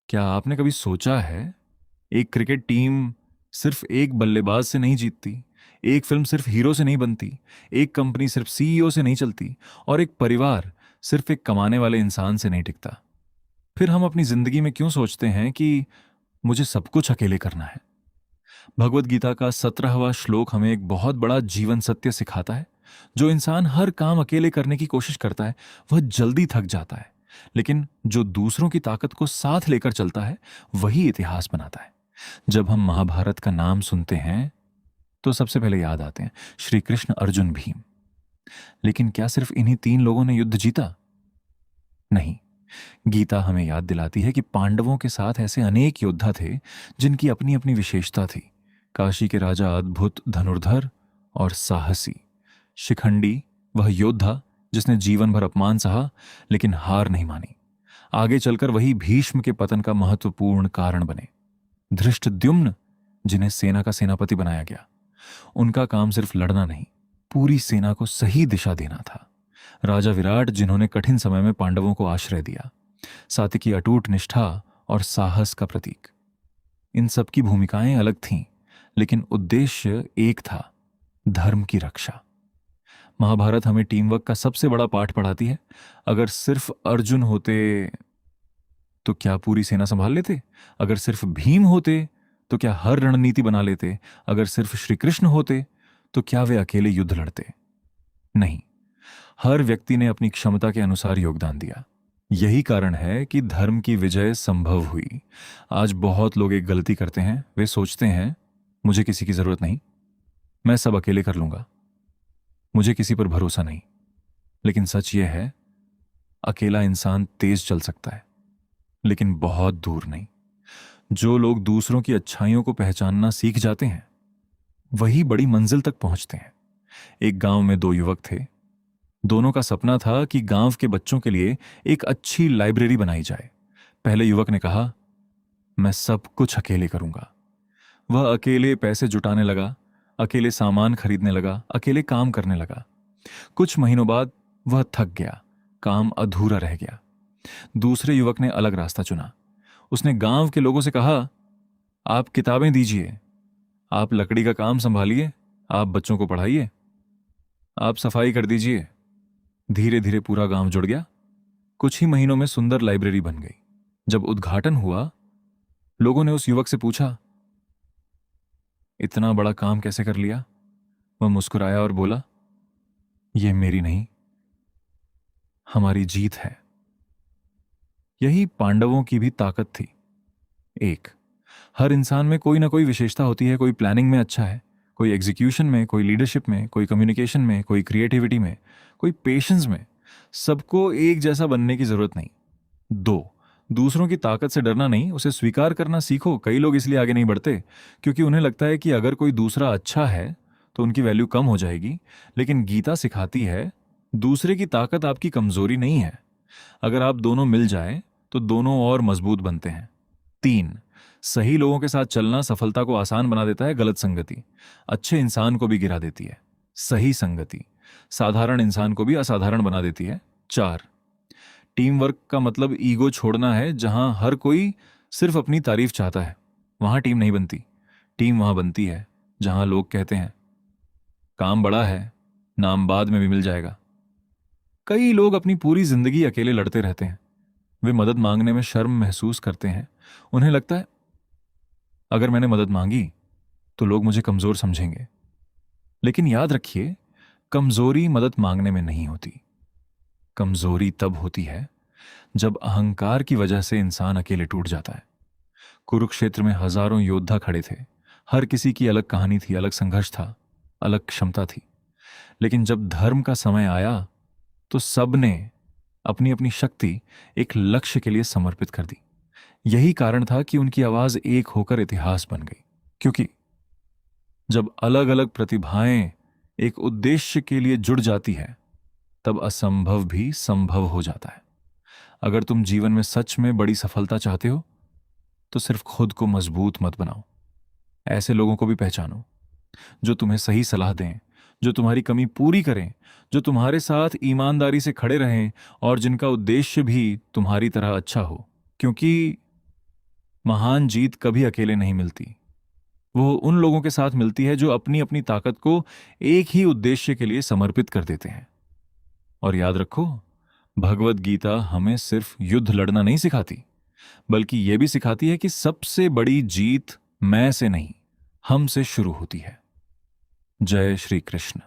क्या आपने कभी सोचा है, एक क्रिकेट टीम सिर्फ एक बल्लेबाज से नहीं जीतती, एक फिल्म सिर्फ हीरो से नहीं बनती, एक कंपनी सिर्फ सीईओ से नहीं चलती, और एक परिवार सिर्फ एक कमाने वाले इंसान से नहीं टिकता। फिर हम अपनी जिंदगी में क्यों सोचते हैं कि मुझे सब कुछ अकेले करना है? भगवत गीता का 17वां श्लोक हमें एक बहुत बड़ा जीवन सत्य सिखाता है। जो इंसान हर काम अकेले करने की कोशिश करता है वह जल्दी थक जाता है, लेकिन जो दूसरों की ताकत को साथ लेकर चलता है वही इतिहास बनाता है। जब हम महाभारत का नाम सुनते हैं तो सबसे पहले याद आते हैं श्री कृष्ण, अर्जुन, भीम। लेकिन क्या सिर्फ इन्हीं तीन लोगों ने युद्ध जीता? नहीं। गीता हमें याद दिलाती है कि पांडवों के साथ ऐसे अनेक योद्धा थे जिनकी अपनी अपनी विशेषता थी। काशी के राजा अद्भुत धनुर्धर और साहसी। शिखंडी वह योद्धा जिसने जीवन भर अपमान सहा लेकिन हार नहीं मानी। आगे चलकर वही भीष्म के पतन का महत्वपूर्ण कारण बने। धृष्टद्युम्न जिन्हें सेना का सेनापति बनाया गया, उनका काम सिर्फ लड़ना नहीं, पूरी सेना को सही दिशा देना था। राजा विराट जिन्होंने कठिन समय में पांडवों को आश्रय दिया, सात्विकी अटूट निष्ठा और साहस का प्रतीक। इन सब की भूमिकाएं अलग थीं, लेकिन उद्देश्य एक था, धर्म की रक्षा। महाभारत हमें टीम वर्क का सबसे बड़ा पाठ पढ़ाती है। अगर सिर्फ अर्जुन होते तो क्या पूरी सेना संभाल लेते? अगर सिर्फ भीम होते तो क्या हर रणनीति बना लेते? अगर सिर्फ श्री कृष्ण होते तो क्या वे अकेले युद्ध लड़ते? नहीं। हर व्यक्ति ने अपनी क्षमता के अनुसार योगदान दिया। यही कारण है कि धर्म की विजय संभव हुई। आज बहुत लोग एक गलती करते हैं, वे सोचते हैं मुझे किसी की जरूरत नहीं, मैं सब अकेले कर लूंगा, मुझे किसी पर भरोसा नहीं। लेकिन सच यह है, अकेला इंसान तेज चल सकता है लेकिन बहुत दूर नहीं। जो लोग दूसरों की अच्छाइयों को पहचानना सीख जाते हैं वही बड़ी मंजिल तक पहुंचते हैं। एक गांव में दो युवक थे। दोनों का सपना था कि गांव के बच्चों के लिए एक अच्छी लाइब्रेरी बनाई जाए। पहले युवक ने कहा, मैं सब कुछ अकेले करूंगा। वह अकेले पैसे जुटाने लगा, अकेले सामान खरीदने लगा, अकेले काम करने लगा। कुछ महीनों बाद वह थक गया, काम अधूरा रह गया। दूसरे युवक ने अलग रास्ता चुना। उसने गांव के लोगों से कहा, आप किताबें दीजिए, आप लकड़ी का काम संभालिए, आप बच्चों को पढ़ाइए, आप सफाई कर दीजिए। धीरे धीरे पूरा गांव जुड़ गया। कुछ ही महीनों में सुंदर लाइब्रेरी बन गई। जब उद्घाटन हुआ, लोगों ने उस युवक से पूछा, इतना बड़ा काम कैसे कर लिया? वह मुस्कुराया और बोला, यह मेरी नहीं, हमारी जीत है। यही पांडवों की भी ताकत थी। एक, हर इंसान में कोई ना कोई विशेषता होती है। कोई प्लानिंग में अच्छा है, कोई एग्जीक्यूशन में, कोई लीडरशिप में, कोई कम्युनिकेशन में, कोई क्रिएटिविटी में, कोई पेशेंस में। सबको एक जैसा बनने की जरूरत नहीं। दो, दूसरों की ताकत से डरना नहीं, उसे स्वीकार करना सीखो। कई लोग इसलिए आगे नहीं बढ़ते क्योंकि उन्हें लगता है कि अगर कोई दूसरा अच्छा है तो उनकी वैल्यू कम हो जाएगी। लेकिन गीता सिखाती है, दूसरे की ताकत आपकी कमजोरी नहीं है। अगर आप दोनों मिल जाएं तो दोनों और मजबूत बनते हैं। तीन, सही लोगों के साथ चलना सफलता को आसान बना देता है। गलत संगति अच्छे इंसान को भी गिरा देती है। सही संगति साधारण इंसान को भी असाधारण बना देती है। चार, टीम वर्क का मतलब ईगो छोड़ना है। जहां हर कोई सिर्फ अपनी तारीफ चाहता है वहां टीम नहीं बनती। टीम वहां बनती है जहां लोग कहते हैं, काम बड़ा है, नाम बाद में भी मिल जाएगा। कई लोग अपनी पूरी जिंदगी अकेले लड़ते रहते हैं। वे मदद मांगने में शर्म महसूस करते हैं। उन्हें लगता है, अगर मैंने मदद मांगी तो लोग मुझे कमजोर समझेंगे। लेकिन याद रखिए, कमजोरी मदद मांगने में नहीं होती। कमजोरी तब होती है जब अहंकार की वजह से इंसान अकेले टूट जाता है। कुरुक्षेत्र में हजारों योद्धा खड़े थे। हर किसी की अलग कहानी थी, अलग संघर्ष था, अलग क्षमता थी। लेकिन जब धर्म का समय आया तो सबने अपनी अपनी शक्ति एक लक्ष्य के लिए समर्पित कर दी। यही कारण था कि उनकी आवाज एक होकर इतिहास बन गई। क्योंकि जब अलग अलग प्रतिभाएं एक उद्देश्य के लिए जुड़ जाती है तब असंभव भी संभव हो जाता है। अगर तुम जीवन में सच में बड़ी सफलता चाहते हो तो सिर्फ खुद को मजबूत मत बनाओ, ऐसे लोगों को भी पहचानो जो तुम्हें सही सलाह दें, जो तुम्हारी कमी पूरी करें, जो तुम्हारे साथ ईमानदारी से खड़े रहें और जिनका उद्देश्य भी तुम्हारी तरह अच्छा हो। क्योंकि महान जीत कभी अकेले नहीं मिलती। वो उन लोगों के साथ मिलती है जो अपनी अपनी ताकत को एक ही उद्देश्य के लिए समर्पित कर देते हैं। और याद रखो, भगवत गीता हमें सिर्फ युद्ध लड़ना नहीं सिखाती, बल्कि यह भी सिखाती है कि सबसे बड़ी जीत मैं से नहीं, हमसे शुरू होती है। जय श्री कृष्ण।